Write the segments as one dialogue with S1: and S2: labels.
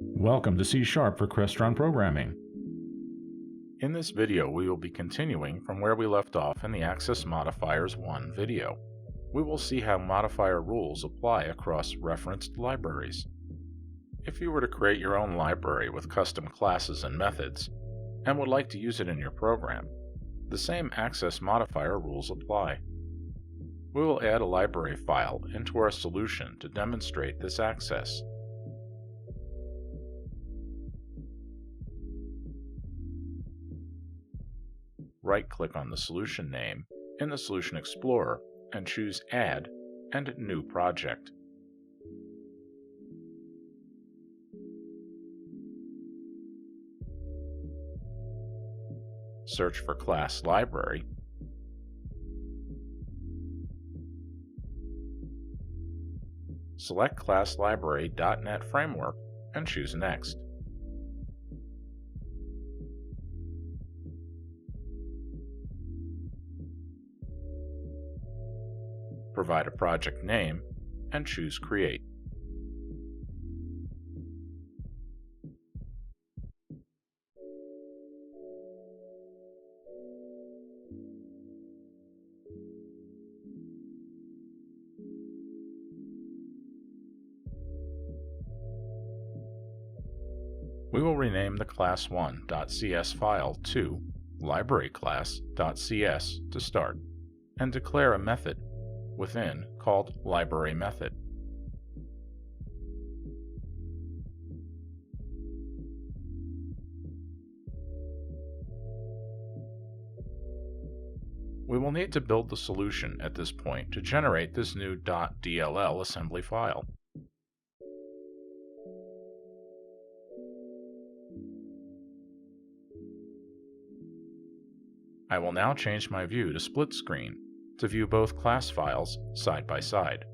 S1: Welcome to C# for Crestron programming. In this video, we will be continuing from where we left off in the Access Modifiers 1 video. We will see how modifier rules apply across referenced libraries. If you were to create your own library with custom classes and methods, and would like to use it in your program, the same Access Modifier rules apply. We will add a library file into our solution to demonstrate this access. Right-click on the solution name in the Solution Explorer and choose Add and New Project. Search for Class Library. Select Class Library.NET Framework and choose Next. Provide a project name and choose Create. We will rename the class1.cs file to libraryclass.cs to start, and declare a method within called library method. We will need to build the solution at this point to generate this new .dll assembly file. I will now change my view to split screen to view both class files side by side.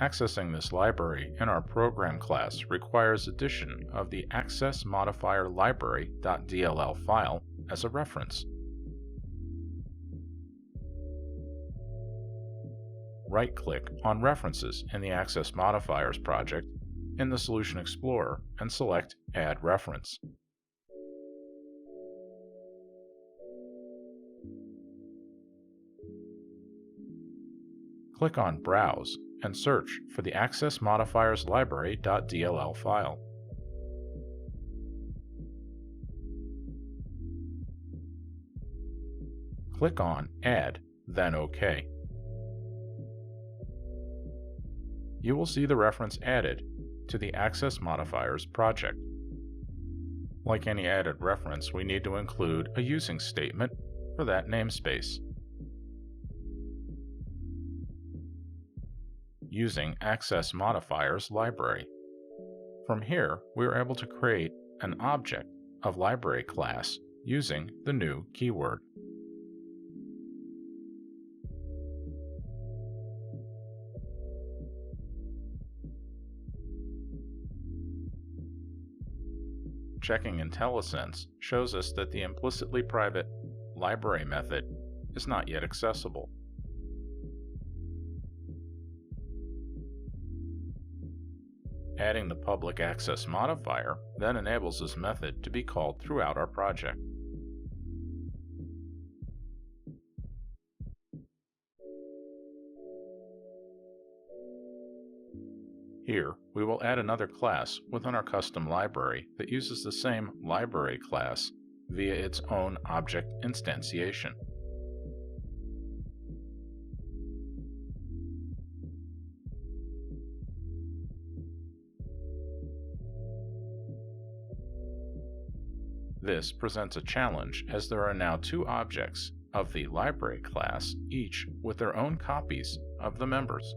S1: Accessing this library in our program class requires addition of the Access Modifier library.dll file as a reference. Right-click on References in the Access Modifiers project in the Solution Explorer and select Add Reference. Click on Browse and search for the Access Modifiers library.dll file. Click on Add, then OK. You will see the reference added to the Access Modifiers project. Like any added reference, we need to include a using statement for that namespace. Using Access Modifiers library. From here, we are able to create an object of library class using the new keyword. Checking IntelliSense shows us that the implicitly private library method is not yet accessible. Adding the public access modifier then enables this method to be called throughout our project. Here, we will add another class within our custom library that uses the same library class via its own object instantiation. This presents a challenge as there are now two objects of the library class, each with their own copies of the members.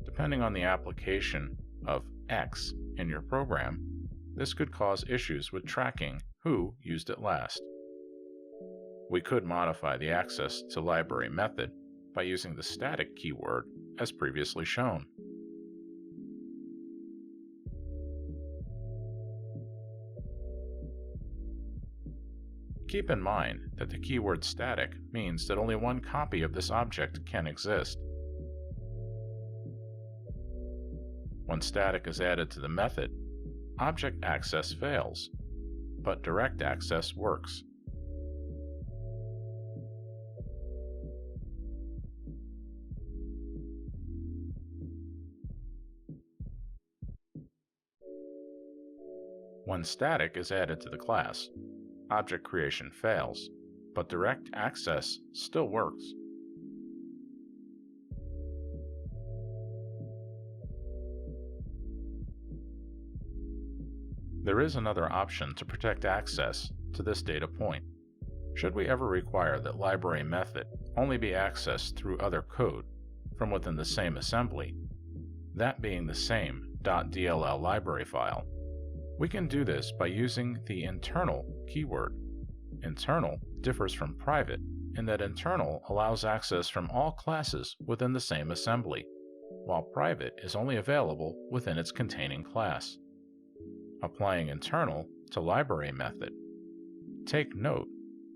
S1: Depending on the application of X in your program, this could cause issues with tracking who used it last. We could modify the access to library method by using the static keyword as previously shown. Keep in mind that the keyword static means that only one copy of this object can exist. When static is added to the method, object access fails, but direct access works. When static is added to the class, object creation fails, but direct access still works. There is another option to protect access to this data point. Should we ever require that library method only be accessed through other code from within the same assembly, that being the same .dll library file, we can do this by using the internal keyword. Internal differs from private in that internal allows access from all classes within the same assembly, while private is only available within its containing class. Applying internal to library method, take note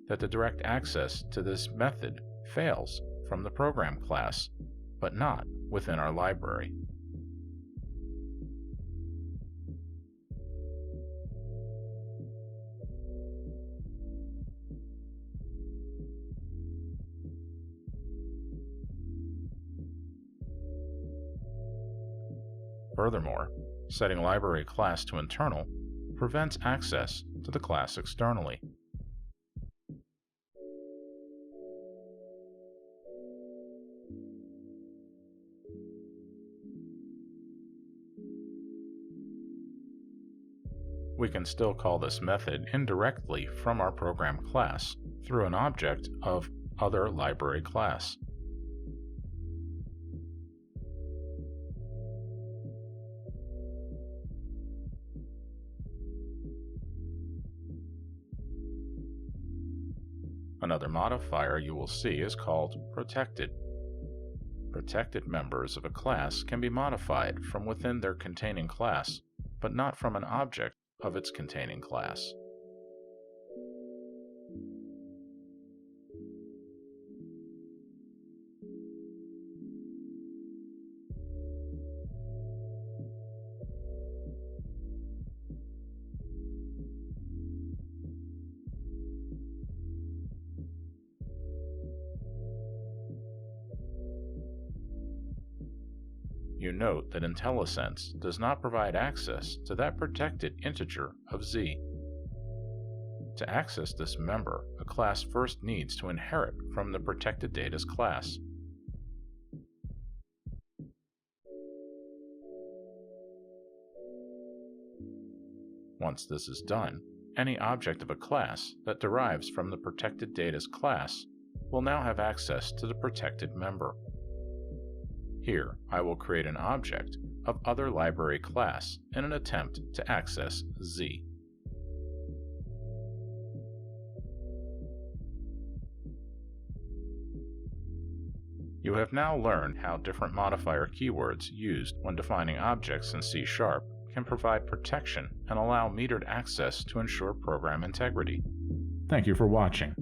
S1: that the direct access to this method fails from the program class, but not within our library. Furthermore, setting library class to internal prevents access to the class externally. We can still call this method indirectly from our program class through an object of other library class. Another modifier you will see is called protected. Protected members of a class can be modified from within their containing class, but not from an object of its containing class. You note that IntelliSense does not provide access to that protected integer of z. To access this member, a class first needs to inherit from the protected data's class. Once this is done, any object of a class that derives from the protected data's class will now have access to the protected member. Here, I will create an object of other library class in an attempt to access z. You have now learned how different modifier keywords used when defining objects in C# can provide protection and allow metered access to ensure program integrity. Thank you for watching.